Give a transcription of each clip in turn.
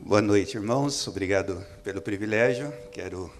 Boa noite, irmãos. Obrigado pelo privilégio. Quero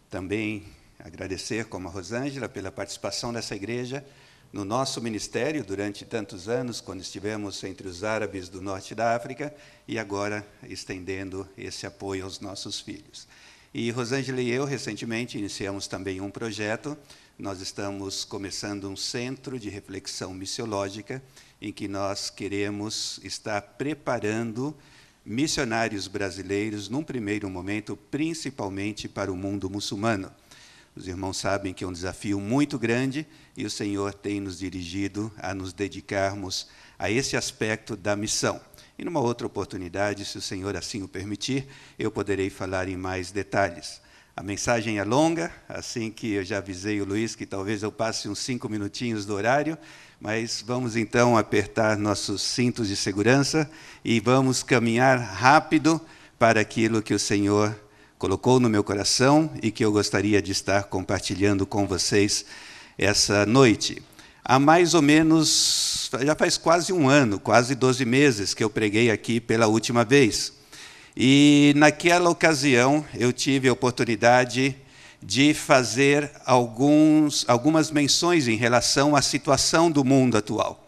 também agradecer, como a Rosângela, pela participação dessa igreja no nosso ministério durante tantos anos, quando estivemos entre os árabes do norte da África, e agora estendendo esse apoio aos nossos filhos. E Rosângela e eu, recentemente, iniciamos também um projeto. Nós estamos começando um centro de reflexão missiológica, em que nós queremos estar preparando missionários brasileiros, num primeiro momento, principalmente para o mundo muçulmano. Os irmãos sabem que é um desafio muito grande, e o Senhor tem nos dirigido a nos dedicarmos a esse aspecto da missão. E numa outra oportunidade, se o Senhor assim o permitir, eu poderei falar em mais detalhes. A mensagem é longa, assim que eu já avisei o Luiz que talvez eu passe uns 5 minutinhos do horário, mas vamos então apertar nossos cintos de segurança e vamos caminhar rápido para aquilo que o Senhor colocou no meu coração e que eu gostaria de estar compartilhando com vocês essa noite. Há mais ou menos, já faz quase um ano, quase 12 meses que eu preguei aqui pela última vez. E naquela ocasião eu tive a oportunidade de fazer algumas menções em relação à situação do mundo atual.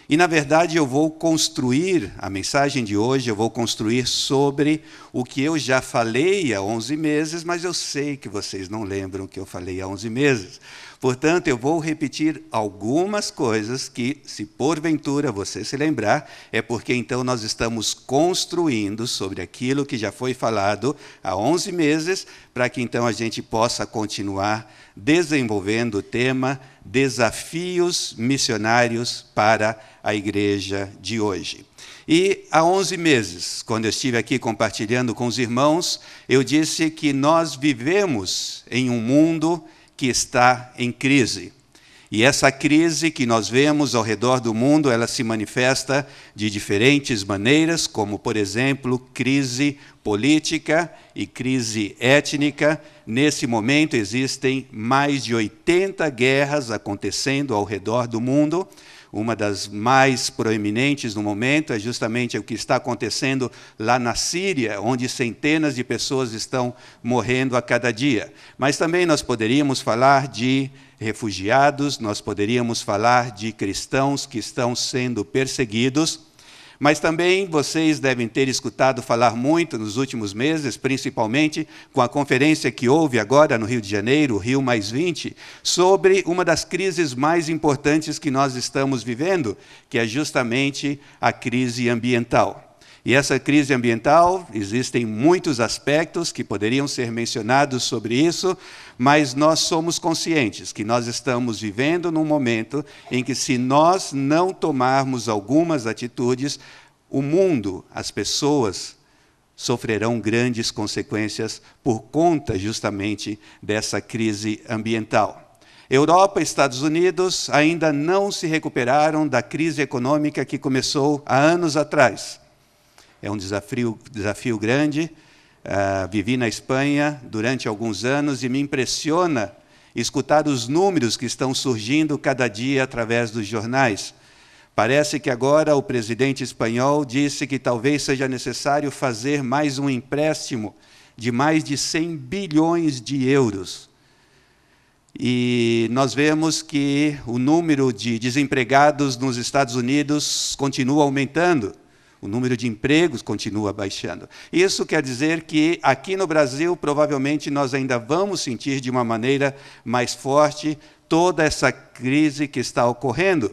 E, na verdade, eu vou construir, a mensagem de hoje, eu vou construir sobre o que eu já falei há 11 meses, mas eu sei que vocês não lembram o que eu falei há 11 meses. Portanto, eu vou repetir algumas coisas que, se porventura você se lembrar, é porque então nós estamos construindo sobre aquilo que já foi falado há 11 meses, para que então a gente possa continuar desenvolvendo o tema Desafios Missionários para a Igreja de hoje. E há 11 meses, quando eu estive aqui compartilhando com os irmãos, eu disse que nós vivemos em um mundo que está em crise. E essa crise que nós vemos ao redor do mundo, ela se manifesta de diferentes maneiras, como, por exemplo, crise política e crise étnica. Nesse momento, existem mais de 80 guerras acontecendo ao redor do mundo. Uma das mais proeminentes no momento é justamente o que está acontecendo lá na Síria, onde centenas de pessoas estão morrendo a cada dia. Mas também nós poderíamos falar de refugiados, nós poderíamos falar de cristãos que estão sendo perseguidos, mas também vocês devem ter escutado falar muito nos últimos meses, principalmente com a conferência que houve agora no Rio de Janeiro, o Rio +20, sobre uma das crises mais importantes que nós estamos vivendo, que é justamente a crise ambiental. E essa crise ambiental, existem muitos aspectos que poderiam ser mencionados sobre isso, mas nós somos conscientes que nós estamos vivendo num momento em que, se nós não tomarmos algumas atitudes, o mundo, as pessoas, sofrerão grandes consequências por conta justamente dessa crise ambiental. Europa e Estados Unidos ainda não se recuperaram da crise econômica que começou há anos atrás. É um desafio grande. Vivi na Espanha durante alguns anos e me impressiona escutar os números que estão surgindo cada dia através dos jornais. Parece que agora o presidente espanhol disse que talvez seja necessário fazer mais um empréstimo de mais de 100 bilhões de euros. E nós vemos que o número de desempregados nos Estados Unidos continua aumentando. O número de empregos continua baixando. Isso quer dizer que, aqui no Brasil, provavelmente nós ainda vamos sentir de uma maneira mais forte toda essa crise que está ocorrendo.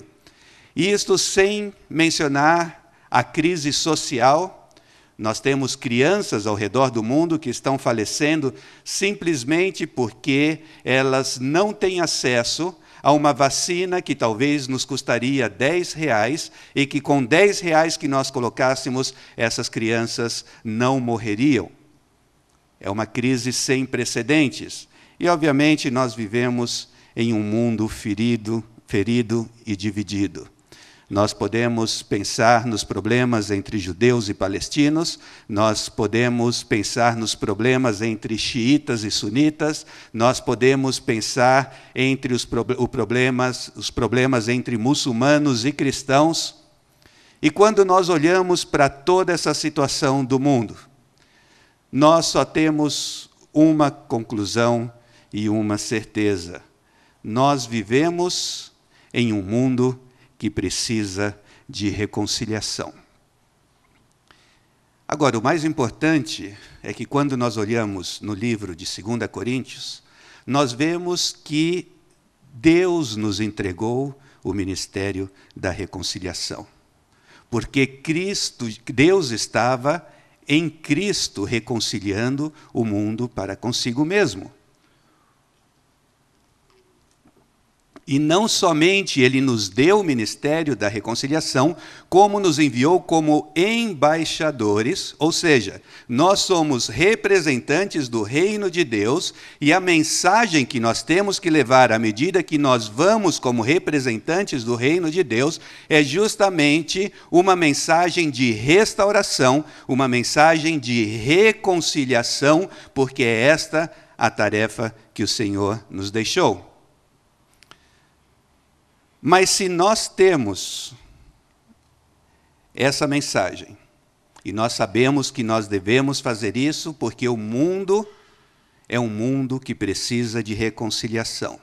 Isto sem mencionar a crise social. Nós temos crianças ao redor do mundo que estão falecendo simplesmente porque elas não têm acesso a uma vacina que talvez nos custaria R$10 e que com R$10 que nós colocássemos, essas crianças não morreriam. É uma crise sem precedentes. E, obviamente, nós vivemos em um mundo ferido e dividido. Nós podemos pensar nos problemas entre judeus e palestinos, nós podemos pensar nos problemas entre xiitas e sunitas, nós podemos pensar entre os problemas entre muçulmanos e cristãos. E quando nós olhamos para toda essa situação do mundo, nós só temos uma conclusão e uma certeza. Nós vivemos em um mundo que precisa de reconciliação. Agora, o mais importante é que quando nós olhamos no livro de 2 Coríntios, nós vemos que Deus nos entregou o ministério da reconciliação. Porque Deus estava em Cristo reconciliando o mundo para consigo mesmo. E não somente Ele nos deu o ministério da reconciliação, como nos enviou como embaixadores, ou seja, nós somos representantes do reino de Deus, e a mensagem que nós temos que levar à medida que nós vamos como representantes do reino de Deus, é justamente uma mensagem de restauração, uma mensagem de reconciliação, porque é esta a tarefa que o Senhor nos deixou. Mas se nós temos essa mensagem, e nós sabemos que nós devemos fazer isso porque o mundo é um mundo que precisa de reconciliação.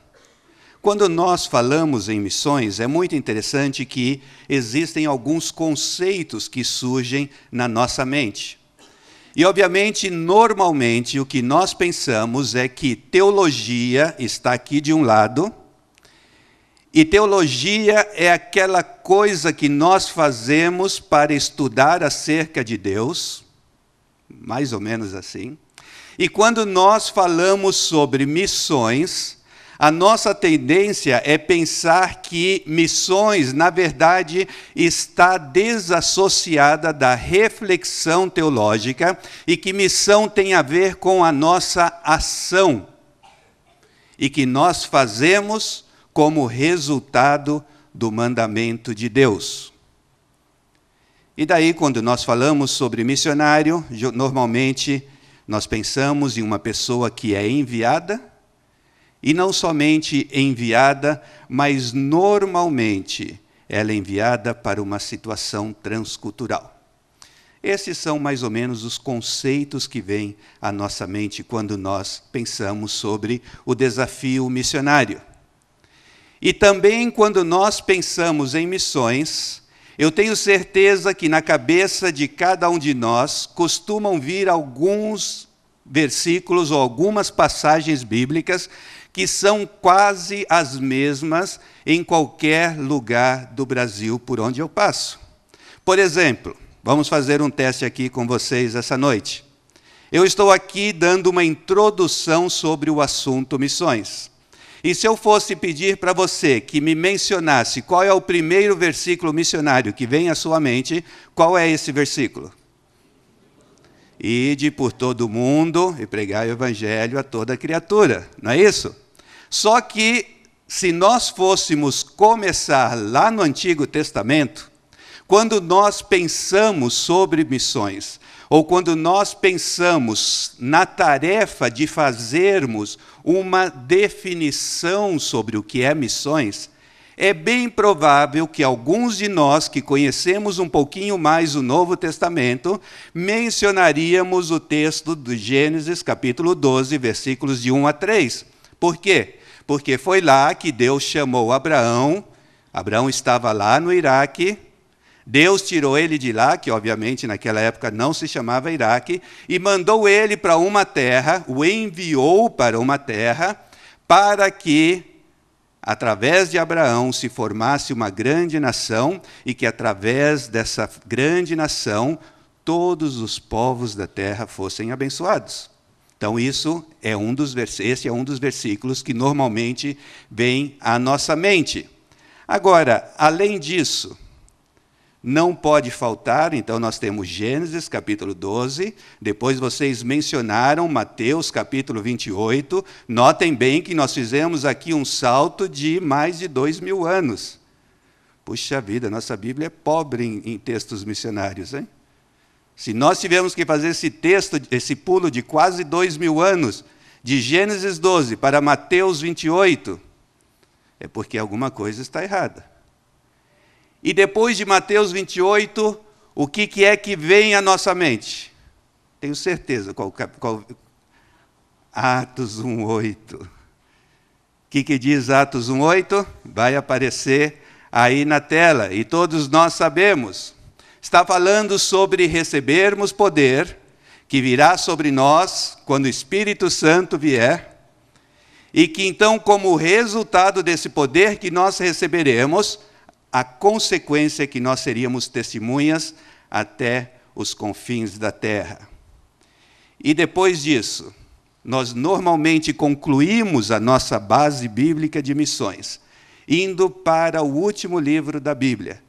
Quando nós falamos em missões, é muito interessante que existem alguns conceitos que surgem na nossa mente. E, obviamente, normalmente, o que nós pensamos é que teologia está aqui de um lado, e teologia é aquela coisa que nós fazemos para estudar acerca de Deus, mais ou menos assim. E quando nós falamos sobre missões, a nossa tendência é pensar que missões, na verdade, está desassociada da reflexão teológica e que missão tem a ver com a nossa ação e que nós fazemos como resultado do mandamento de Deus. E daí, quando nós falamos sobre missionário, normalmente nós pensamos em uma pessoa que é enviada, e não somente enviada, mas normalmente ela é enviada para uma situação transcultural. Esses são mais ou menos os conceitos que vêm à nossa mente quando nós pensamos sobre o desafio missionário. E também, quando nós pensamos em missões, eu tenho certeza que na cabeça de cada um de nós costumam vir alguns versículos ou algumas passagens bíblicas que são quase as mesmas em qualquer lugar do Brasil por onde eu passo. Por exemplo, vamos fazer um teste aqui com vocês essa noite. Eu estou aqui dando uma introdução sobre o assunto missões. E se eu fosse pedir para você que me mencionasse qual é o primeiro versículo missionário que vem à sua mente, qual é esse versículo? Ide por todo o mundo e pregai o evangelho a toda criatura, não é isso? Só que, se nós fôssemos começar lá no Antigo Testamento, quando nós pensamos sobre missões, ou quando nós pensamos na tarefa de fazermos uma definição sobre o que é missões, é bem provável que alguns de nós que conhecemos um pouquinho mais o Novo Testamento, mencionaríamos o texto do Gênesis, capítulo 12, versículos de 1 a 3. Por quê? Porque foi lá que Deus chamou Abraão. Abraão estava lá no Iraque. Deus tirou ele de lá, que obviamente naquela época não se chamava Iraque, e mandou ele para uma terra, o enviou para uma terra, para que, através de Abraão, se formasse uma grande nação, e que através dessa grande nação, todos os povos da terra fossem abençoados. Então, esse é um dos versículos que normalmente vem à nossa mente. Agora, além disso, não pode faltar, então nós temos Gênesis, capítulo 12, depois vocês mencionaram Mateus, capítulo 28, notem bem que nós fizemos aqui um salto de mais de 2000 anos. Puxa vida, nossa Bíblia é pobre em textos missionários, hein? Se nós tivermos que fazer esse pulo de quase 2000 anos, de Gênesis 12 para Mateus 28, é porque alguma coisa está errada. E depois de Mateus 28, o que é que vem à nossa mente? Tenho certeza qual Atos 1:8. O que diz Atos 1:8? Vai aparecer aí na tela, e todos nós sabemos. Está falando sobre recebermos poder, que virá sobre nós quando o Espírito Santo vier, e que então, como resultado desse poder que nós receberemos, a consequência é que nós seríamos testemunhas até os confins da terra. E depois disso, nós normalmente concluímos a nossa base bíblica de missões, indo para o último livro da Bíblia,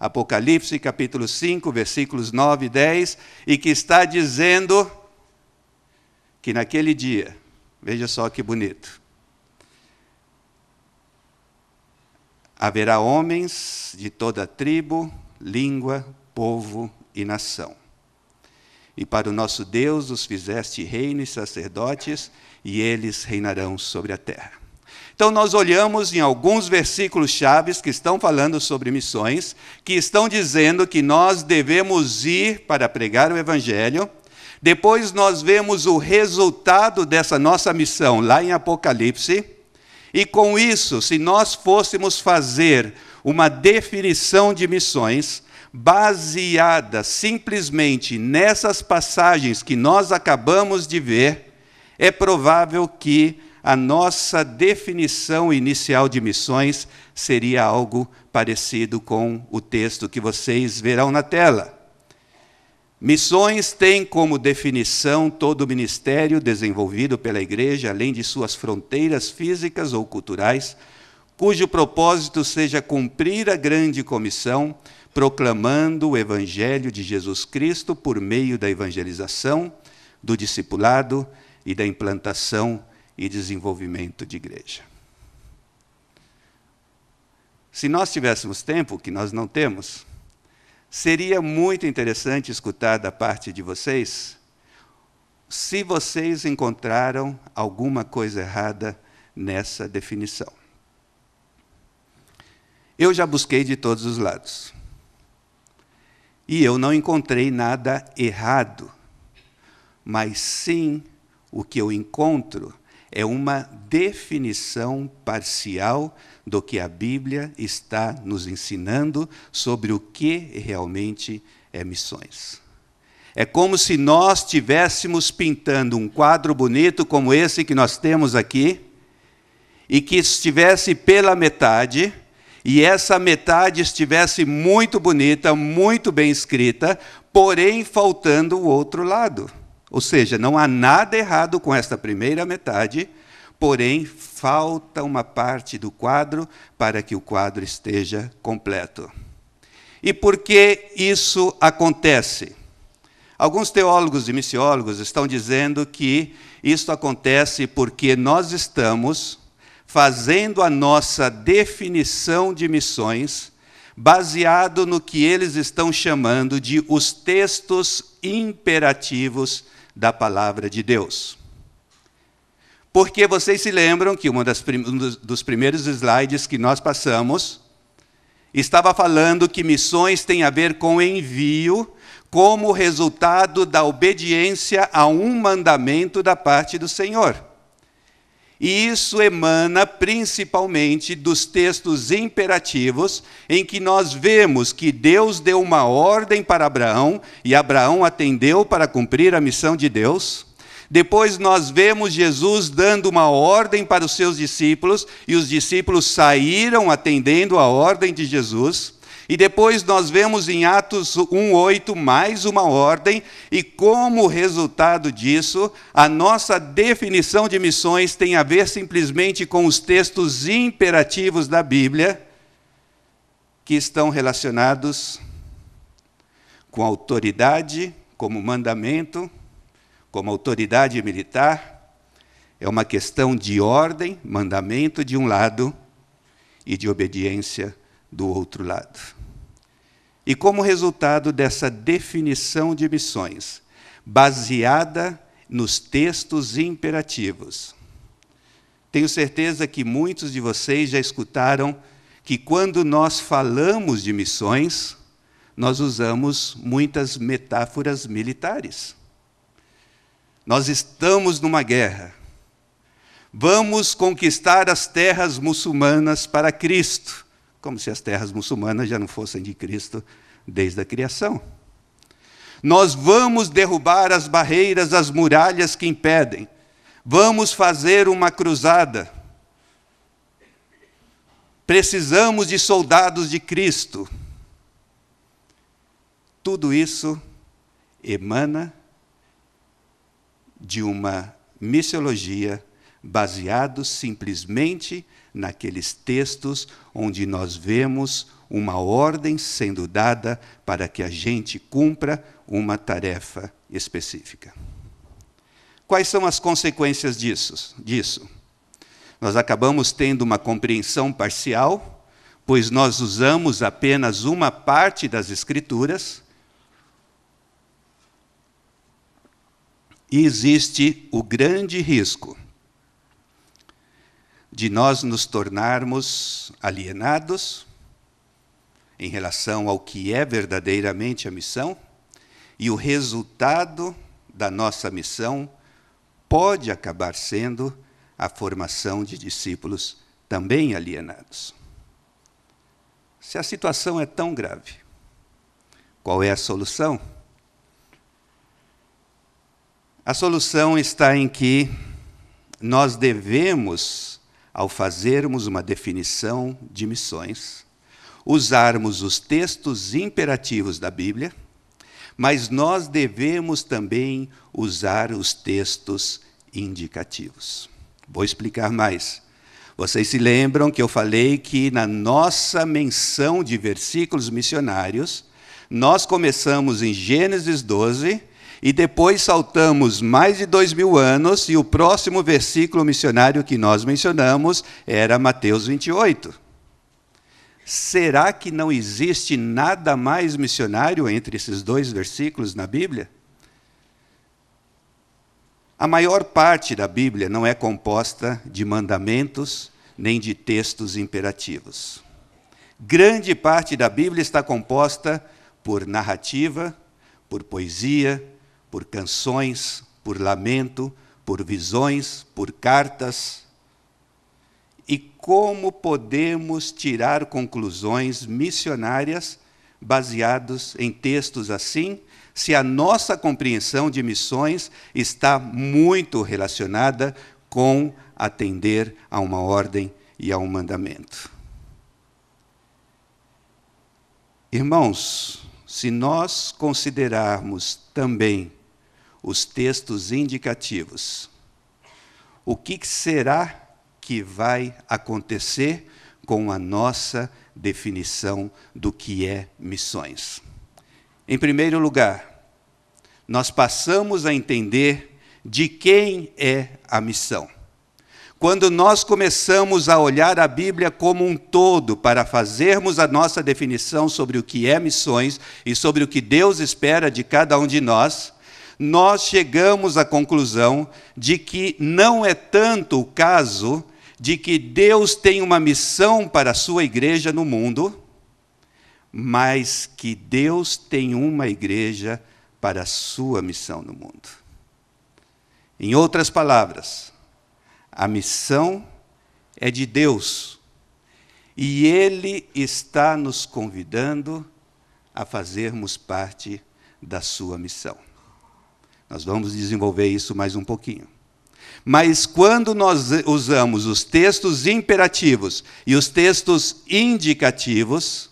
Apocalipse, capítulo 5, versículos 9 e 10, e que está dizendo que naquele dia, veja só que bonito, haverá homens de toda tribo, língua, povo e nação. E para o nosso Deus os fizeste reino e sacerdotes, e eles reinarão sobre a terra. Então nós olhamos em alguns versículos chaves que estão falando sobre missões, que estão dizendo que nós devemos ir para pregar o Evangelho. Depois nós vemos o resultado dessa nossa missão lá em Apocalipse. E com isso, se nós fôssemos fazer uma definição de missões, baseada simplesmente nessas passagens que nós acabamos de ver, é provável que a nossa definição inicial de missões seria algo parecido com o texto que vocês verão na tela. Missões têm como definição todo o ministério desenvolvido pela igreja, além de suas fronteiras físicas ou culturais, cujo propósito seja cumprir a grande comissão, proclamando o Evangelho de Jesus Cristo por meio da evangelização, do discipulado e da implantação e desenvolvimento de igreja. Se nós tivéssemos tempo, que nós não temos, seria muito interessante escutar da parte de vocês se vocês encontraram alguma coisa errada nessa definição. Eu já busquei de todos os lados. E eu não encontrei nada errado, mas sim o que eu encontro é uma definição parcial do que a Bíblia está nos ensinando sobre o que realmente é missões. É como se nós estivéssemos pintando um quadro bonito como esse que nós temos aqui, e que estivesse pela metade, e essa metade estivesse muito bonita, muito bem escrita, porém faltando o outro lado. Ou seja, não há nada errado com esta primeira metade, porém falta uma parte do quadro para que o quadro esteja completo. E por que isso acontece? Alguns teólogos e missiólogos estão dizendo que isso acontece porque nós estamos fazendo a nossa definição de missões baseado no que eles estão chamando de os textos imperativos da palavra de Deus. Porque vocês se lembram que um dos primeiros slides que nós passamos estava falando que missões têm a ver com envio como resultado da obediência a um mandamento da parte do Senhor. E isso emana principalmente dos textos imperativos, em que nós vemos que Deus deu uma ordem para Abraão, e Abraão atendeu para cumprir a missão de Deus. Depois nós vemos Jesus dando uma ordem para os seus discípulos, e os discípulos saíram atendendo a ordem de Jesus. E depois nós vemos em Atos 1:8 mais uma ordem, e como resultado disso, a nossa definição de missões tem a ver simplesmente com os textos imperativos da Bíblia, que estão relacionados com autoridade, como mandamento, como autoridade militar. É uma questão de ordem, mandamento de um lado, e de obediência do outro lado. E como resultado dessa definição de missões, baseada nos textos imperativos, tenho certeza que muitos de vocês já escutaram que quando nós falamos de missões, nós usamos muitas metáforas militares. Nós estamos numa guerra. Vamos conquistar as terras muçulmanas para Cristo, como se as terras muçulmanas já não fossem de Cristo desde a criação. Nós vamos derrubar as barreiras, as muralhas que impedem. Vamos fazer uma cruzada. Precisamos de soldados de Cristo. Tudo isso emana de uma missiologia baseado simplesmente naqueles textos onde nós vemos uma ordem sendo dada para que a gente cumpra uma tarefa específica. Quais são as consequências disso? Nós acabamos tendo uma compreensão parcial, pois nós usamos apenas uma parte das Escrituras, e existe o grande risco de nós nos tornarmos alienados em relação ao que é verdadeiramente a missão, e o resultado da nossa missão pode acabar sendo a formação de discípulos também alienados. Se a situação é tão grave, qual é a solução? A solução está em que nós devemos, ao fazermos uma definição de missões, usarmos os textos imperativos da Bíblia, mas nós devemos também usar os textos indicativos. Vou explicar mais. Vocês se lembram que eu falei que na nossa menção de versículos missionários, nós começamos em Gênesis 12, e depois saltamos mais de 2000 anos, e o próximo versículo missionário que nós mencionamos era Mateus 28. Será que não existe nada mais missionário entre esses dois versículos na Bíblia? A maior parte da Bíblia não é composta de mandamentos nem de textos imperativos. Grande parte da Bíblia está composta por narrativa, por poesia, por canções, por lamento, por visões, por cartas. E como podemos tirar conclusões missionárias baseadas em textos assim, se a nossa compreensão de missões está muito relacionada com atender a uma ordem e a um mandamento? Irmãos, se nós considerarmos também os textos indicativos, o que será que vai acontecer com a nossa definição do que é missões? Em primeiro lugar, nós passamos a entender de quem é a missão. Quando nós começamos a olhar a Bíblia como um todo para fazermos a nossa definição sobre o que é missões e sobre o que Deus espera de cada um de nós, nós chegamos à conclusão de que não é tanto o caso de que Deus tem uma missão para a sua igreja no mundo, mas que Deus tem uma igreja para a sua missão no mundo. Em outras palavras, a missão é de Deus, e Ele está nos convidando a fazermos parte da sua missão. Nós vamos desenvolver isso mais um pouquinho. Mas quando nós usamos os textos imperativos e os textos indicativos,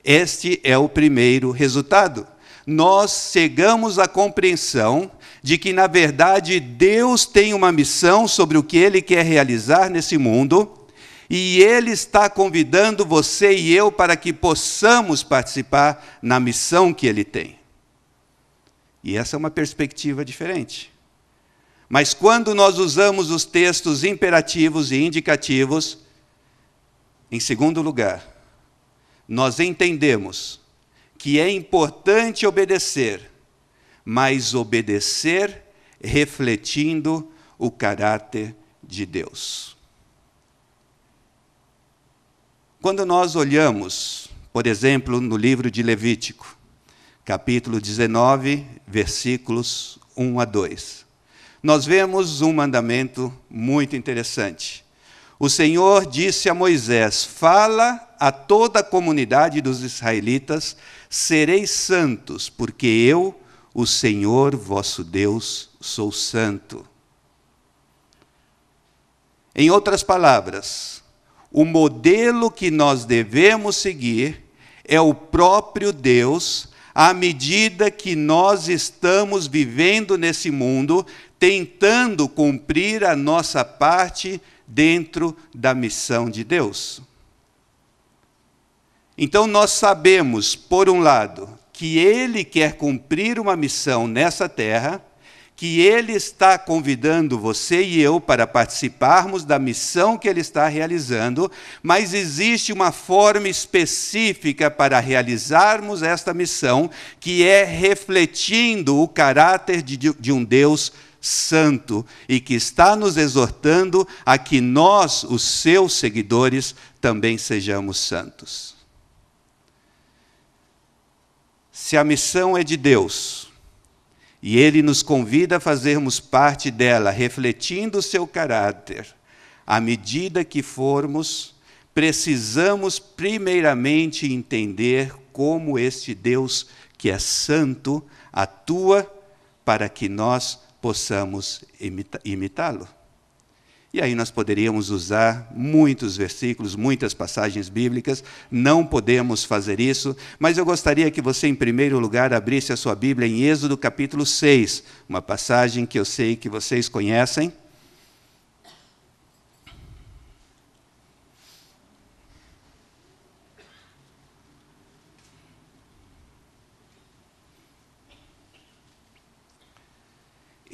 este é o primeiro resultado. Nós chegamos à compreensão de que, na verdade, Deus tem uma missão sobre o que Ele quer realizar nesse mundo, e Ele está convidando você e eu para que possamos participar na missão que Ele tem. E essa é uma perspectiva diferente. Mas quando nós usamos os textos imperativos e indicativos, em segundo lugar, nós entendemos que é importante obedecer, mas obedecer refletindo o caráter de Deus. Quando nós olhamos, por exemplo, no livro de Levítico, capítulo 19, versículos 1 a 2, nós vemos um mandamento muito interessante. O Senhor disse a Moisés: fala a toda a comunidade dos israelitas, sereis santos, porque eu, o Senhor vosso Deus, sou santo. Em outras palavras, o modelo que nós devemos seguir é o próprio Deus, à medida que nós estamos vivendo nesse mundo, tentando cumprir a nossa parte dentro da missão de Deus. Então nós sabemos, por um lado, que Ele quer cumprir uma missão nessa terra, que Ele está convidando você e eu para participarmos da missão que Ele está realizando, mas existe uma forma específica para realizarmos esta missão, que é refletindo o caráter de um Deus santo, e que está nos exortando a que nós, os seus seguidores, também sejamos santos. Se a missão é de Deus, e Ele nos convida a fazermos parte dela, refletindo o seu caráter, à medida que formos, precisamos primeiramente entender como este Deus, que é santo, atua para que nós possamos imitá-lo. E aí nós poderíamos usar muitos versículos, muitas passagens bíblicas, não podemos fazer isso, mas eu gostaria que você, em primeiro lugar, abrisse a sua Bíblia em Êxodo capítulo 6, uma passagem que eu sei que vocês conhecem.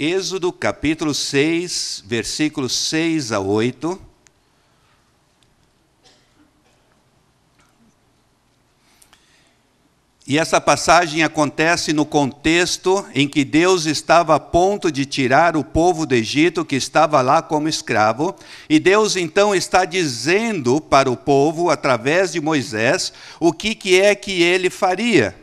Êxodo capítulo 6, versículos 6 a 8. E essa passagem acontece no contexto em que Deus estava a ponto de tirar o povo do Egito, que estava lá como escravo, e Deus então está dizendo para o povo, através de Moisés, o que é que ele faria.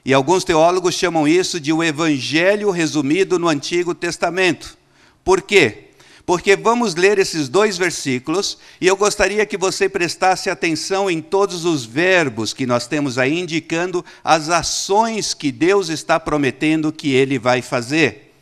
E alguns teólogos chamam isso de o Evangelho resumido no Antigo Testamento. Por quê? Porque vamos ler esses dois versículos, e eu gostaria que você prestasse atenção em todos os verbos que nós temos aí, indicando as ações que Deus está prometendo que Ele vai fazer.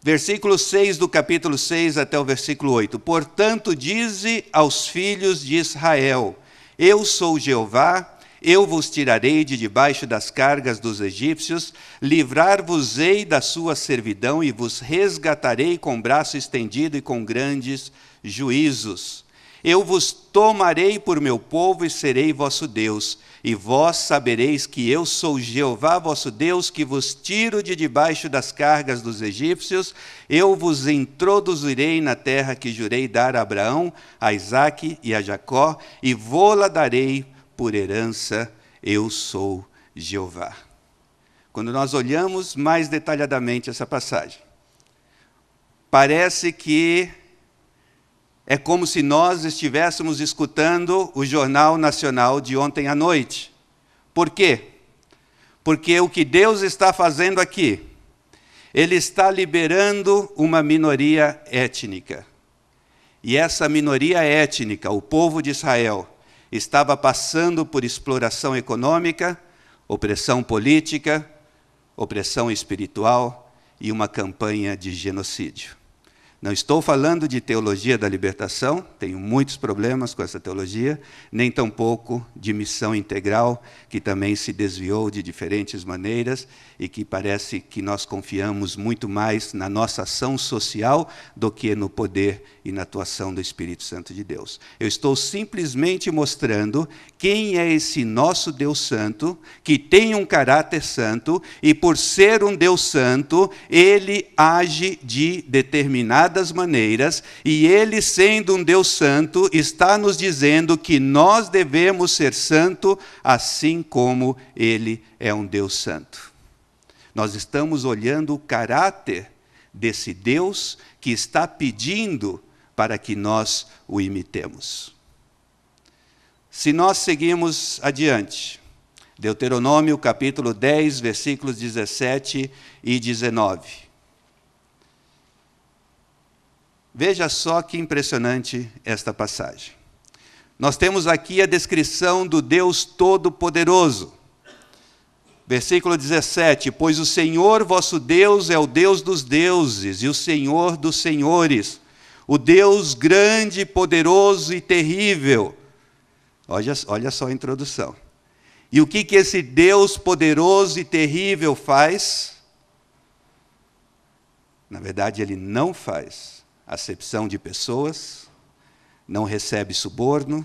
Versículo 6 do capítulo 6 até o versículo 8. Portanto, dize aos filhos de Israel: eu sou Jeová, eu vos tirarei de debaixo das cargas dos egípcios, livrar-vos-ei da sua servidão e vos resgatarei com braço estendido e com grandes juízos. Eu vos tomarei por meu povo e serei vosso Deus, e vós sabereis que eu sou Jeová vosso Deus, que vos tiro de debaixo das cargas dos egípcios. Eu vos introduzirei na terra que jurei dar a Abraão, a Isaque e a Jacó, e vô-la darei por herança. Eu sou Jeová. Quando nós olhamos mais detalhadamente essa passagem, parece que é como se nós estivéssemos escutando o Jornal Nacional de ontem à noite. Por quê? Porque o que Deus está fazendo aqui, Ele está liberando uma minoria étnica. E essa minoria étnica, o povo de Israel, estava passando por exploração econômica, opressão política, opressão espiritual e uma campanha de genocídio. Não estou falando de teologia da libertação, tenho muitos problemas com essa teologia, nem tampouco de missão integral, que também se desviou de diferentes maneiras e que parece que nós confiamos muito mais na nossa ação social do que no poder e na atuação do Espírito Santo de Deus. Eu estou simplesmente mostrando quem é esse nosso Deus Santo, que tem um caráter santo, e por ser um Deus Santo, Ele age de determinadas maneiras, e Ele, sendo um Deus Santo, está nos dizendo que nós devemos ser santos, assim como Ele é um Deus Santo. Nós estamos olhando o caráter desse Deus que está pedindo para que nós o imitemos. Se nós seguirmos adiante, Deuteronômio capítulo 10, versículos 17 e 19. Veja só que impressionante esta passagem. Nós temos aqui a descrição do Deus Todo-Poderoso. Versículo 17: Pois o Senhor vosso Deus é o Deus dos deuses e o Senhor dos senhores, o Deus grande, poderoso e terrível. Olha só a introdução. E o que esse Deus poderoso e terrível faz? Na verdade, ele não faz acepção de pessoas, não recebe suborno,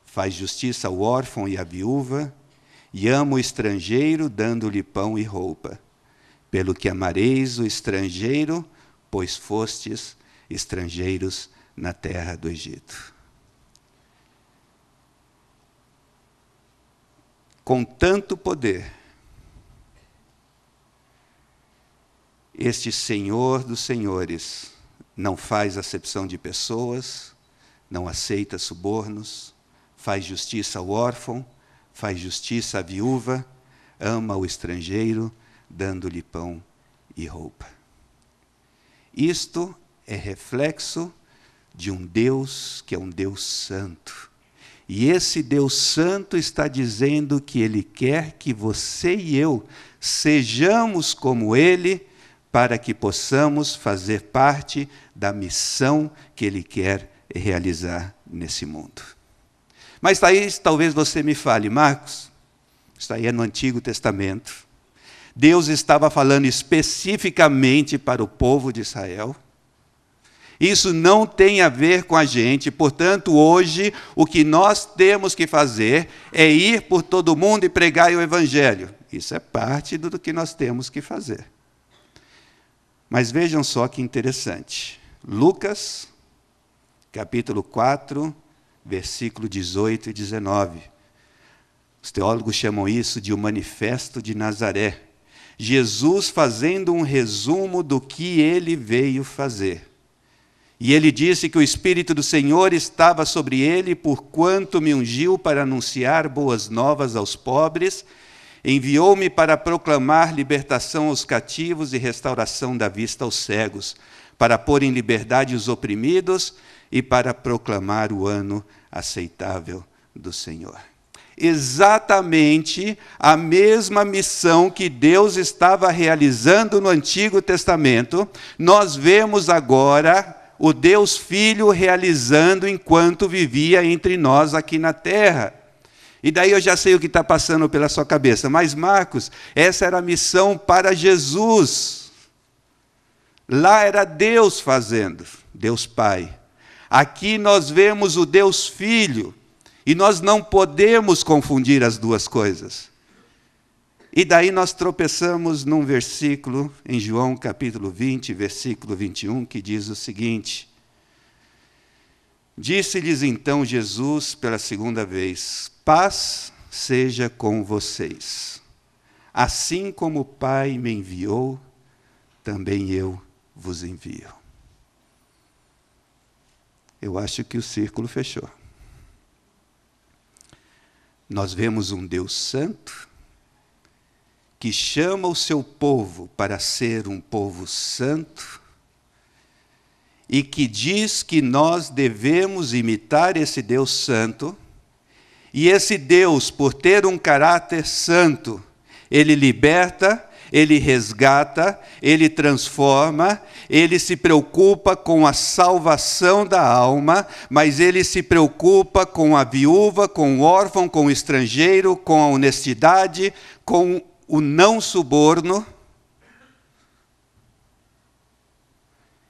faz justiça ao órfão e à viúva, e ama o estrangeiro, dando-lhe pão e roupa. Pelo que amareis o estrangeiro, pois fostes estrangeiros na terra do Egito. Com tanto poder, este Senhor dos senhores não faz acepção de pessoas, não aceita subornos, faz justiça ao órfão, faz justiça à viúva, ama o estrangeiro, dando-lhe pão e roupa. Isto é reflexo de um Deus que é um Deus santo. E esse Deus santo está dizendo que Ele quer que você e eu sejamos como Ele, para que possamos fazer parte da missão que Ele quer realizar nesse mundo. Mas aí talvez você me fale, Marcos, isso aí é no Antigo Testamento. Deus estava falando especificamente para o povo de Israel. Isso não tem a ver com a gente, portanto, hoje, o que nós temos que fazer é ir por todo mundo e pregar o Evangelho. Isso é parte do que nós temos que fazer. Mas vejam só que interessante. Lucas, capítulo 4, versículo 18 e 19. Os teólogos chamam isso de o Manifesto de Nazaré. Jesus fazendo um resumo do que ele veio fazer. E ele disse que o Espírito do Senhor estava sobre ele, porquanto me ungiu para anunciar boas novas aos pobres, enviou-me para proclamar libertação aos cativos e restauração da vista aos cegos, para pôr em liberdade os oprimidos e para proclamar o ano aceitável do Senhor. Exatamente a mesma missão que Deus estava realizando no Antigo Testamento, nós vemos agora o Deus Filho realizando enquanto vivia entre nós aqui na terra. E daí eu já sei o que está passando pela sua cabeça. Mas, Marcos, essa era a missão para Jesus. Lá era Deus fazendo, Deus Pai. Aqui nós vemos o Deus Filho. E nós não podemos confundir as duas coisas. E daí nós tropeçamos num versículo, em João capítulo 20, versículo 21, que diz o seguinte: Disse-lhes então Jesus pela segunda vez: Paz seja com vocês. Assim como o Pai me enviou, também eu vos envio. Eu acho que o círculo fechou. Nós vemos um Deus santo, que chama o seu povo para ser um povo santo, e que diz que nós devemos imitar esse Deus santo, e esse Deus, por ter um caráter santo, ele liberta, ele resgata, ele transforma, ele se preocupa com a salvação da alma, mas ele se preocupa com a viúva, com o órfão, com o estrangeiro, com a honestidade, com o não suborno.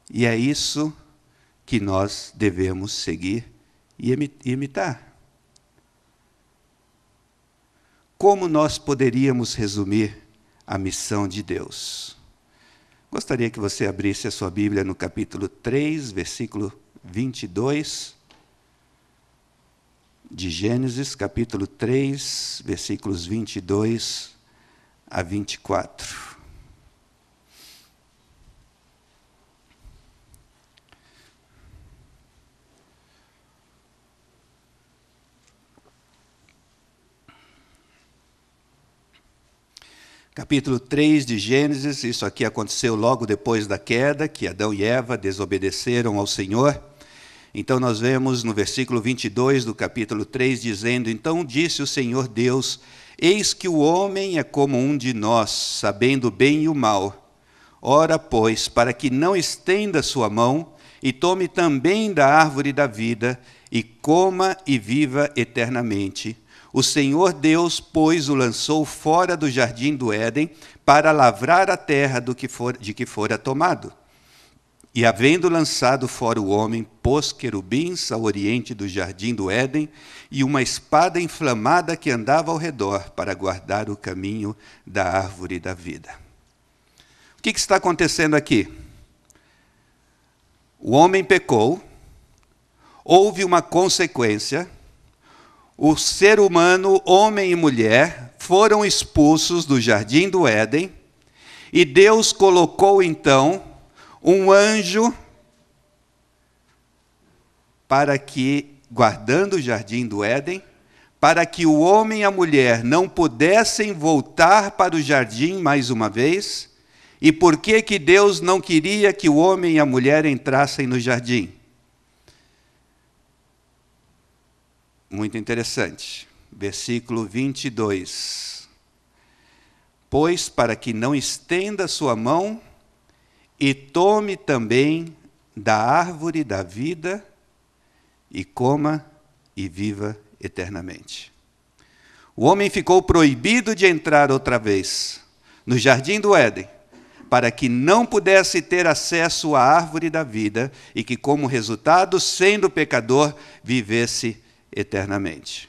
E é isso que nós devemos seguir e imitar. Como nós poderíamos resumir a missão de Deus? Gostaria que você abrisse a sua Bíblia no capítulo 3, versículo 22, de Gênesis, capítulo 3, versículos 22 a 24. capítulo 3 de Gênesis. Isso aqui aconteceu logo depois da queda, que Adão e Eva desobedeceram ao Senhor. Então nós vemos no versículo 22 do capítulo 3, dizendo: Então disse o Senhor Deus: Eis que o homem é como um de nós, sabendo o bem e o mal. Ora, pois, para que não estenda sua mão, e tome também da árvore da vida, e coma e viva eternamente. O Senhor Deus, pois, o lançou fora do jardim do Éden, para lavrar a terra de que fora tomado. E, havendo lançado fora o homem, pôs querubins ao oriente do jardim do Éden, e uma espada inflamada que andava ao redor, para guardar o caminho da árvore da vida. O que está acontecendo aqui? O homem pecou, houve uma consequência, o ser humano, homem e mulher, foram expulsos do jardim do Éden, e Deus colocou então um anjo para que, guardando o jardim do Éden, para que o homem e a mulher não pudessem voltar para o jardim mais uma vez. E por que Deus não queria que o homem e a mulher entrassem no jardim? Muito interessante. Versículo 22. Pois para que não estenda sua mão e tome também da árvore da vida e coma e viva eternamente. O homem ficou proibido de entrar outra vez no jardim do Éden, para que não pudesse ter acesso à árvore da vida e que, como resultado, sendo pecador, vivesse eternamente.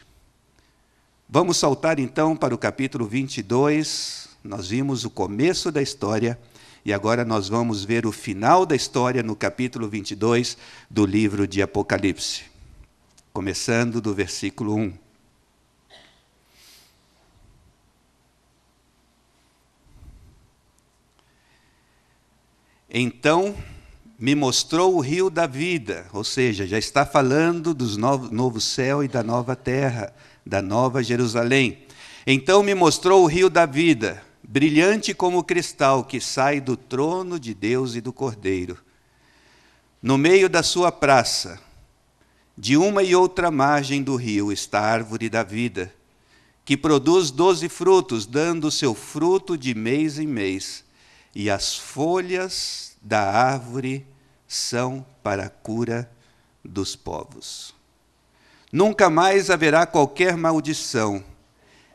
Vamos saltar então para o capítulo 22. Nós vimos o começo da história e agora nós vamos ver o final da história no capítulo 22 do livro de Apocalipse, começando do versículo 1. Então me mostrou o rio da vida, ou seja, já está falando do novo céu e da nova terra, da nova Jerusalém. Então me mostrou o rio da vida, brilhante como cristal, que sai do trono de Deus e do Cordeiro. No meio da sua praça, de uma e outra margem do rio, está a árvore da vida, que produz 12 frutos, dando seu fruto de mês em mês, e as folhas da árvore são para a cura dos povos. Nunca mais haverá qualquer maldição.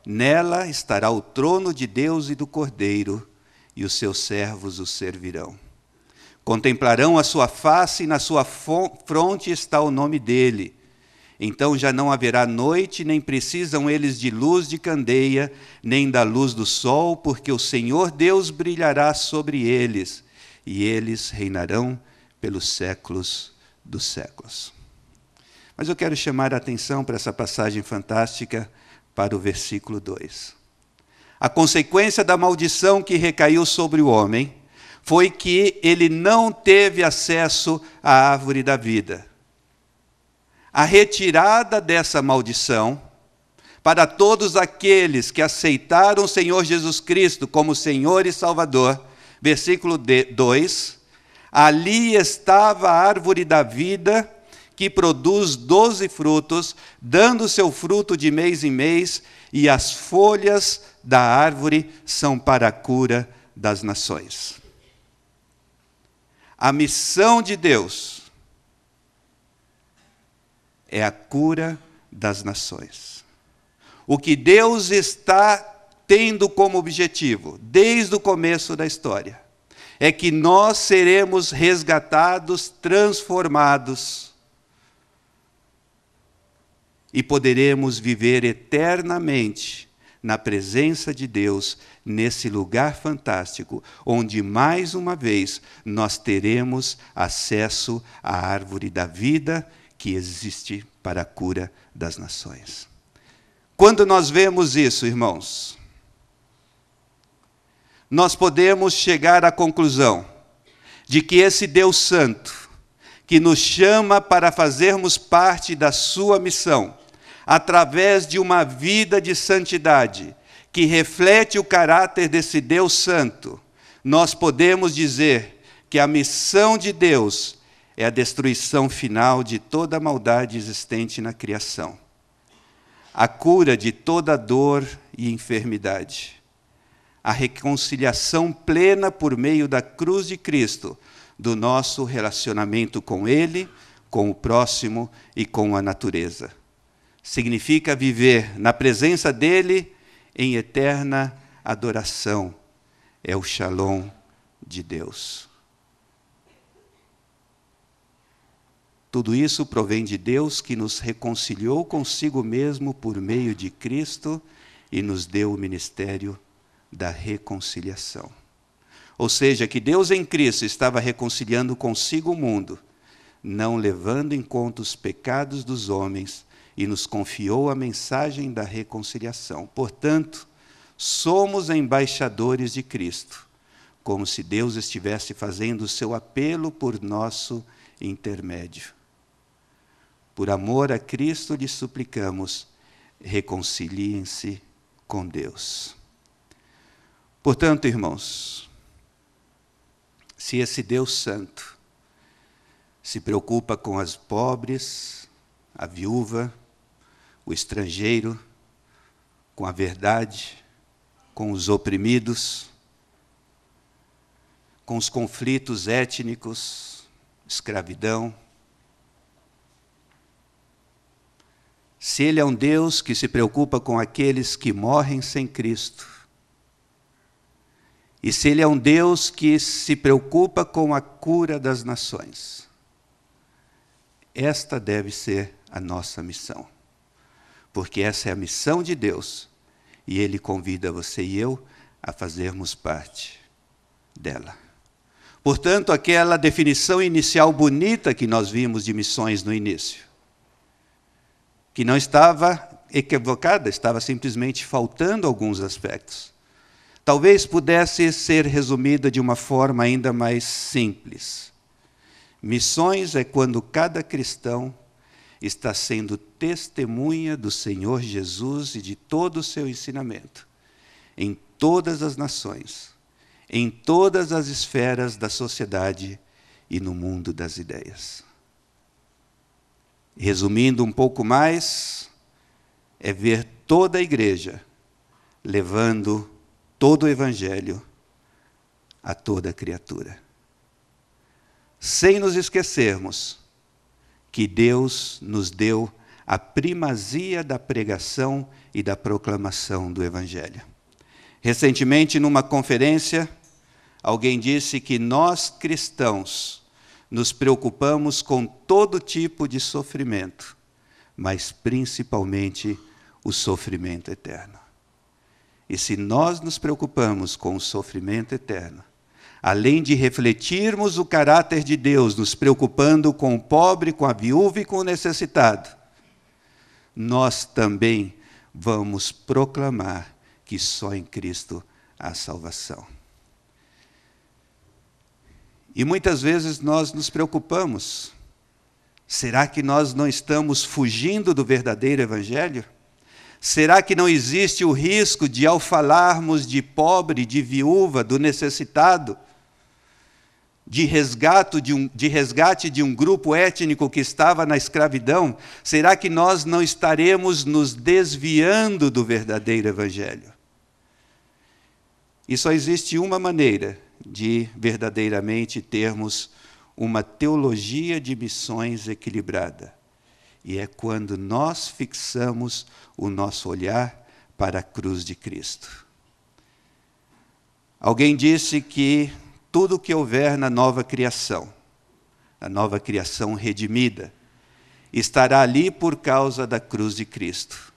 Nela estará o trono de Deus e do Cordeiro, e os seus servos o servirão. Contemplarão a sua face, e na sua fronte está o nome dele. Então já não haverá noite, nem precisam eles de luz de candeia, nem da luz do sol, porque o Senhor Deus brilhará sobre eles, e eles reinarão pelos séculos dos séculos. Mas eu quero chamar a atenção para essa passagem fantástica, para o versículo 2. A consequência da maldição que recaiu sobre o homem foi que ele não teve acesso à árvore da vida. A retirada dessa maldição, para todos aqueles que aceitaram o Senhor Jesus Cristo como Senhor e Salvador, versículo 2, ali estava a árvore da vida, que produz 12 frutos, dando seu fruto de mês em mês, e as folhas da árvore são para a cura das nações. A missão de Deus é a cura das nações. O que Deus está tendo como objetivo, desde o começo da história, é que nós seremos resgatados, transformados, e poderemos viver eternamente na presença de Deus, nesse lugar fantástico, onde mais uma vez nós teremos acesso à árvore da vida que existe para a cura das nações. Quando nós vemos isso, irmãos, nós podemos chegar à conclusão de que esse Deus Santo, que nos chama para fazermos parte da sua missão, através de uma vida de santidade, que reflete o caráter desse Deus Santo, nós podemos dizer que a missão de Deus é a destruição final de toda a maldade existente na criação, a cura de toda dor e enfermidade, a reconciliação plena por meio da cruz de Cristo, do nosso relacionamento com Ele, com o próximo e com a natureza. Significa viver na presença dEle em eterna adoração. É o Shalom de Deus. Tudo isso provém de Deus, que nos reconciliou consigo mesmo por meio de Cristo e nos deu o ministério da reconciliação. Ou seja, que Deus em Cristo estava reconciliando consigo o mundo, não levando em conta os pecados dos homens, e nos confiou a mensagem da reconciliação. Portanto, somos embaixadores de Cristo, como se Deus estivesse fazendo o seu apelo por nosso intermédio. Por amor a Cristo lhe suplicamos, reconciliem-se com Deus. Portanto, irmãos, se esse Deus Santo se preocupa com as pobres, a viúva, o estrangeiro, com a verdade, com os oprimidos, com os conflitos étnicos, escravidão. Se Ele é um Deus que se preocupa com aqueles que morrem sem Cristo, e se Ele é um Deus que se preocupa com a cura das nações, esta deve ser a nossa missão. Porque essa é a missão de Deus, e Ele convida você e eu a fazermos parte dela. Portanto, aquela definição inicial bonita que nós vimos de missões no início, que não estava equivocada, estava simplesmente faltando alguns aspectos, talvez pudesse ser resumida de uma forma ainda mais simples. Missões é quando cada cristão está sendo testemunha do Senhor Jesus e de todo o seu ensinamento, em todas as nações, em todas as esferas da sociedade e no mundo das ideias. Resumindo um pouco mais, é ver toda a igreja levando todo o evangelho a toda criatura. Sem nos esquecermos que Deus nos deu a primazia da pregação e da proclamação do evangelho. Recentemente, numa conferência, alguém disse que nós cristãos nos preocupamos com todo tipo de sofrimento, mas principalmente o sofrimento eterno. E se nós nos preocupamos com o sofrimento eterno, além de refletirmos o caráter de Deus, nos preocupando com o pobre, com a viúva e com o necessitado, nós também vamos proclamar que só em Cristo há salvação. E muitas vezes nós nos preocupamos. Será que nós não estamos fugindo do verdadeiro evangelho? Será que não existe o risco de, ao falarmos de pobre, de viúva, do necessitado, de resgate de um grupo étnico que estava na escravidão, será que nós não estaremos nos desviando do verdadeiro evangelho? E só existe uma maneira de verdadeiramente termos uma teologia de missões equilibrada. E é quando nós fixamos o nosso olhar para a cruz de Cristo. Alguém disse que tudo que houver na nova criação, a nova criação redimida, estará ali por causa da cruz de Cristo.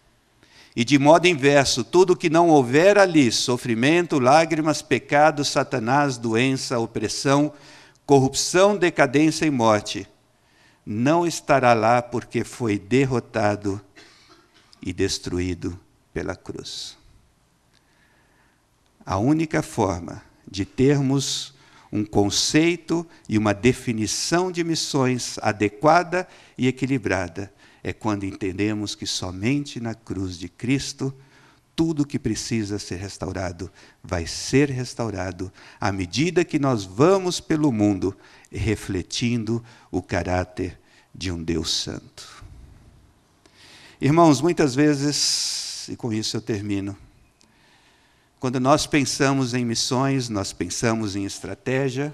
E de modo inverso, tudo que não houver ali, sofrimento, lágrimas, pecado, Satanás, doença, opressão, corrupção, decadência e morte, não estará lá porque foi derrotado e destruído pela cruz. A única forma de termos um conceito e uma definição de missões adequada e equilibrada é quando entendemos que somente na cruz de Cristo tudo que precisa ser restaurado vai ser restaurado à medida que nós vamos pelo mundo refletindo o caráter de um Deus santo. Irmãos, muitas vezes, e com isso eu termino, quando nós pensamos em missões, nós pensamos em estratégia,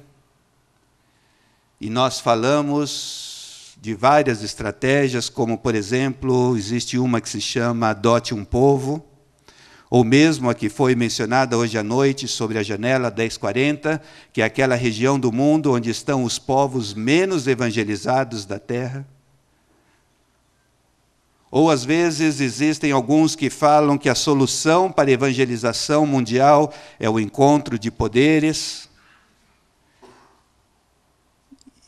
e nós falamos de várias estratégias, como, por exemplo, existe uma que se chama Adote um Povo, ou mesmo a que foi mencionada hoje à noite sobre a janela 1040, que é aquela região do mundo onde estão os povos menos evangelizados da terra. Ou, às vezes, existem alguns que falam que a solução para a evangelização mundial é o encontro de poderes.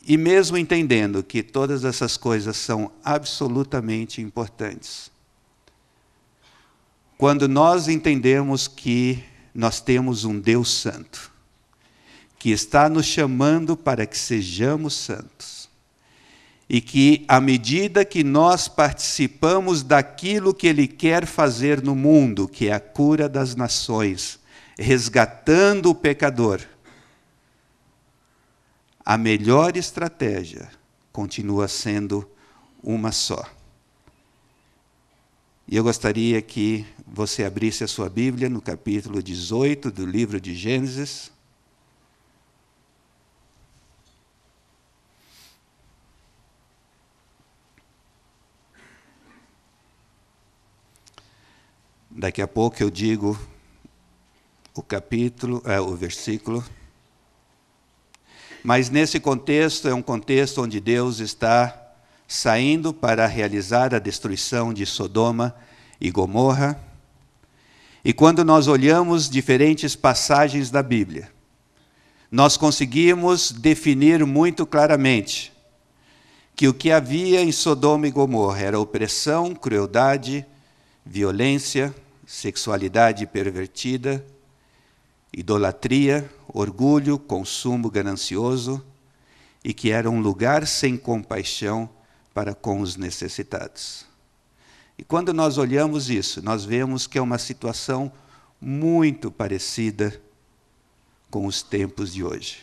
E mesmo entendendo que todas essas coisas são absolutamente importantes, quando nós entendemos que nós temos um Deus santo, que está nos chamando para que sejamos santos, e que, à medida que nós participamos daquilo que Ele quer fazer no mundo, que é a cura das nações, resgatando o pecador, a melhor estratégia continua sendo uma só. E eu gostaria que você abrisse a sua Bíblia no capítulo 18 do livro de Gênesis. Daqui a pouco eu digo o versículo. Mas nesse contexto, é um contexto onde Deus está saindo para realizar a destruição de Sodoma e Gomorra. E quando nós olhamos diferentes passagens da Bíblia, nós conseguimos definir muito claramente que o que havia em Sodoma e Gomorra era opressão, crueldade, violência, sexualidade pervertida, idolatria, orgulho, consumo ganancioso, e que era um lugar sem compaixão para com os necessitados. E quando nós olhamos isso, nós vemos que é uma situação muito parecida com os tempos de hoje,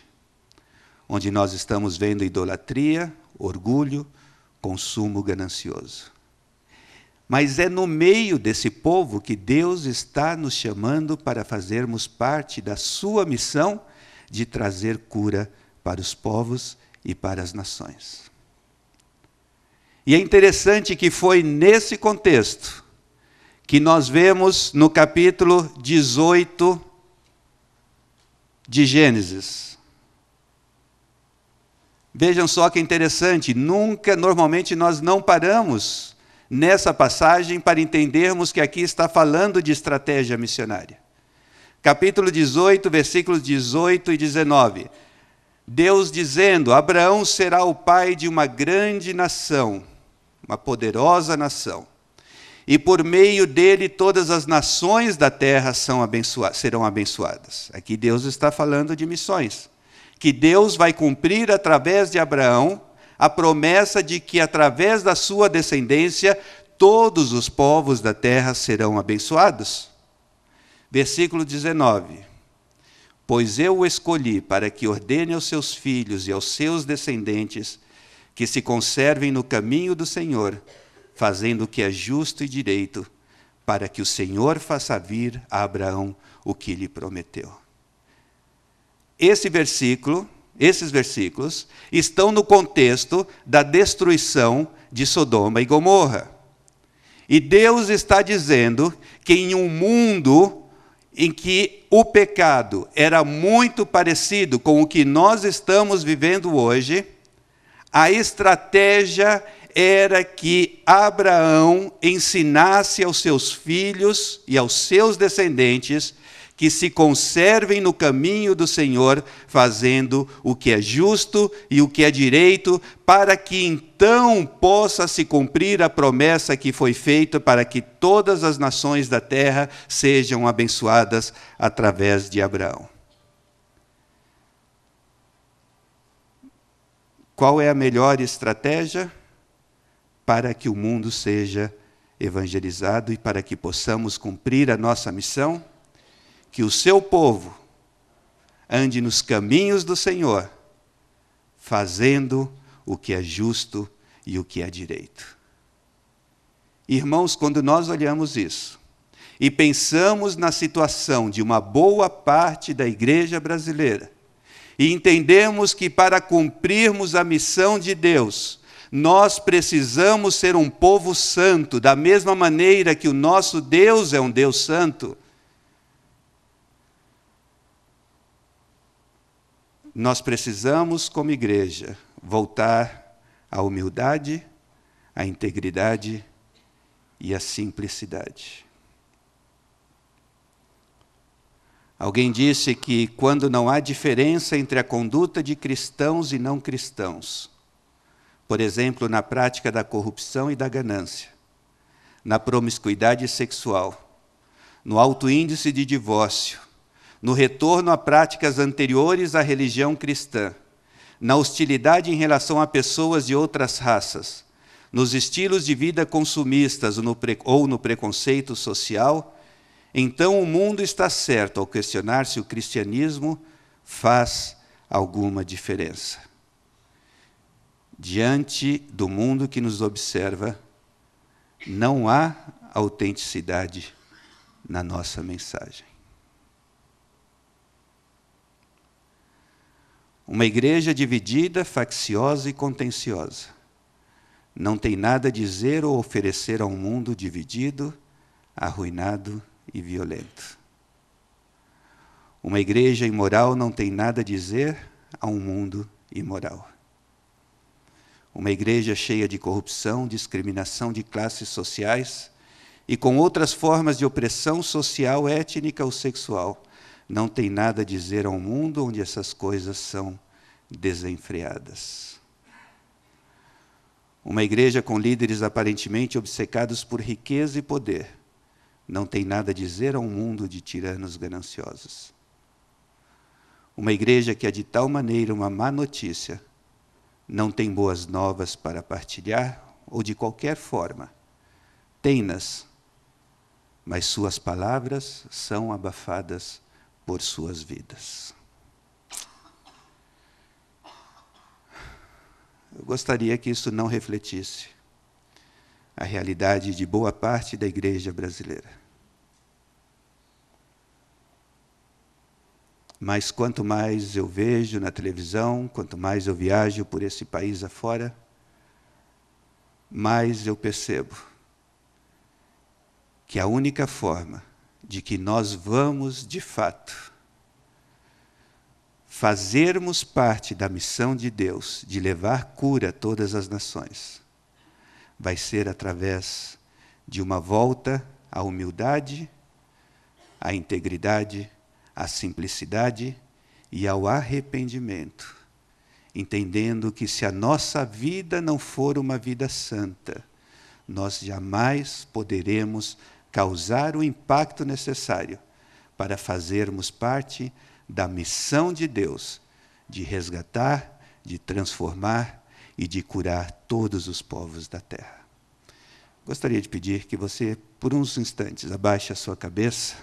onde nós estamos vendo idolatria, orgulho, consumo ganancioso. Mas é no meio desse povo que Deus está nos chamando para fazermos parte da sua missão de trazer cura para os povos e para as nações. E é interessante que foi nesse contexto que nós vemos no capítulo 18 de Gênesis. Vejam só que interessante, normalmente nós não paramos nessa passagem para entendermos que aqui está falando de estratégia missionária. Capítulo 18, versículos 18 e 19. Deus dizendo: Abraão será o pai de uma grande nação, uma poderosa nação, e por meio dele todas as nações da terra serão abençoadas. Aqui Deus está falando de missões, que Deus vai cumprir através de Abraão a promessa de que, através da sua descendência, todos os povos da terra serão abençoados. Versículo 19. Pois eu o escolhi para que ordene aos seus filhos e aos seus descendentes que se conservem no caminho do Senhor, fazendo o que é justo e direito, para que o Senhor faça vir a Abraão o que lhe prometeu. Esses versículos estão no contexto da destruição de Sodoma e Gomorra. E Deus está dizendo que em um mundo em que o pecado era muito parecido com o que nós estamos vivendo hoje, a estratégia era que Abraão ensinasse aos seus filhos e aos seus descendentes que se conservem no caminho do Senhor, fazendo o que é justo e o que é direito, para que então possa se cumprir a promessa que foi feita para que todas as nações da terra sejam abençoadas através de Abraão. Qual é a melhor estratégia para que o mundo seja evangelizado e para que possamos cumprir a nossa missão, que o seu povo ande nos caminhos do Senhor, fazendo o que é justo e o que é direito. Irmãos, quando nós olhamos isso e pensamos na situação de uma boa parte da igreja brasileira, e entendemos que para cumprirmos a missão de Deus, nós precisamos ser um povo santo, da mesma maneira que o nosso Deus é um Deus santo, nós precisamos, como igreja, voltar à humildade, à integridade e à simplicidade. Alguém disse que quando não há diferença entre a conduta de cristãos e não cristãos, por exemplo, na prática da corrupção e da ganância, na promiscuidade sexual, no alto índice de divórcio, no retorno a práticas anteriores à religião cristã, na hostilidade em relação a pessoas de outras raças, nos estilos de vida consumistas ou no preconceito social, então o mundo está certo ao questionar se o cristianismo faz alguma diferença. Diante do mundo que nos observa, não há autenticidade na nossa mensagem. Uma igreja dividida, facciosa e contenciosa não tem nada a dizer ou oferecer a um mundo dividido, arruinado e violento. Uma igreja imoral não tem nada a dizer a um mundo imoral. Uma igreja cheia de corrupção, discriminação de classes sociais e com outras formas de opressão social, étnica ou sexual, não tem nada a dizer a um mundo onde essas coisas são desenfreadas. Uma igreja com líderes aparentemente obcecados por riqueza e poder, não tem nada a dizer a um mundo de tiranos gananciosos. Uma igreja que é de tal maneira uma má notícia, não tem boas novas para partilhar, ou de qualquer forma, tem-nas, mas suas palavras são abafadas por suas vidas. Eu gostaria que isso não refletisse a realidade de boa parte da igreja brasileira. Mas quanto mais eu vejo na televisão, quanto mais eu viajo por esse país afora, mais eu percebo que a única forma de que nós vamos, de fato, fazermos parte da missão de Deus, de levar cura a todas as nações, vai ser através de uma volta à humildade, à integridade, à simplicidade e ao arrependimento, entendendo que se a nossa vida não for uma vida santa, nós jamais poderemos causar o impacto necessário para fazermos parte da missão de Deus, de resgatar, de transformar e de curar todos os povos da terra. Gostaria de pedir que você, por uns instantes, abaixe a sua cabeça.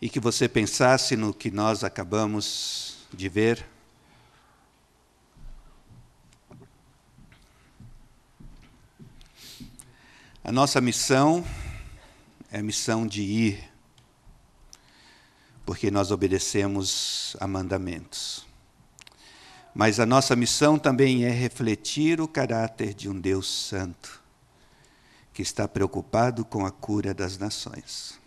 E que você pensasse no que nós acabamos de ver. A nossa missão é a missão de ir, porque nós obedecemos a mandamentos. Mas a nossa missão também é refletir o caráter de um Deus santo, que está preocupado com a cura das nações.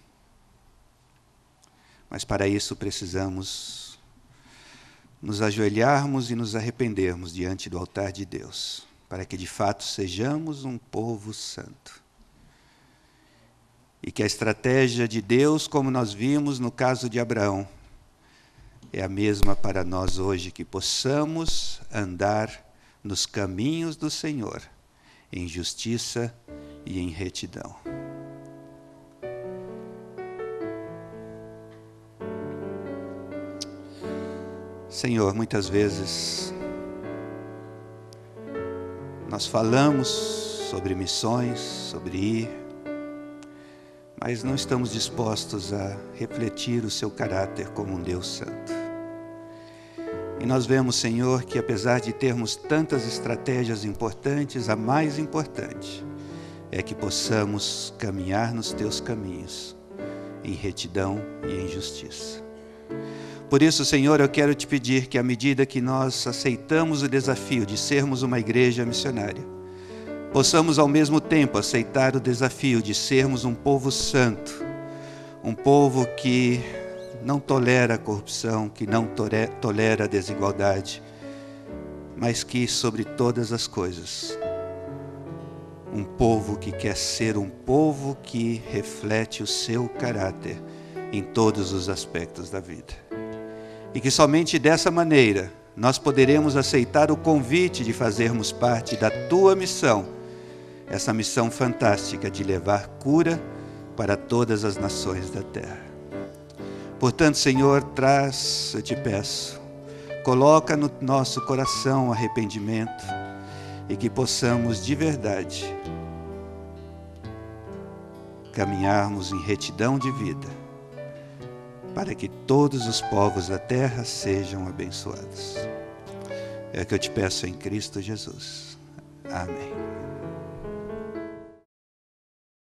Mas para isso precisamos nos ajoelharmos e nos arrependermos diante do altar de Deus, para que de fato sejamos um povo santo. E que a estratégia de Deus, como nós vimos no caso de Abraão, é a mesma para nós hoje, que possamos andar nos caminhos do Senhor, em justiça e em retidão. Senhor, muitas vezes nós falamos sobre missões, sobre ir, mas não estamos dispostos a refletir o seu caráter como um Deus santo. E nós vemos, Senhor, que apesar de termos tantas estratégias importantes, a mais importante é que possamos caminhar nos teus caminhos, em retidão e em justiça. Por isso, Senhor, eu quero te pedir que à medida que nós aceitamos o desafio de sermos uma igreja missionária, possamos ao mesmo tempo aceitar o desafio de sermos um povo santo, um povo que não tolera a corrupção, que não tolera a desigualdade, mas que, sobre todas as coisas, um povo que quer ser um povo que reflete o seu caráter em todos os aspectos da vida. E que somente dessa maneira nós poderemos aceitar o convite de fazermos parte da tua missão, essa missão fantástica de levar cura para todas as nações da terra. Portanto, Senhor, eu te peço, coloca no nosso coração arrependimento e que possamos de verdade caminharmos em retidão de vida, para que todos os povos da terra sejam abençoados. É o que eu te peço em Cristo Jesus. Amém.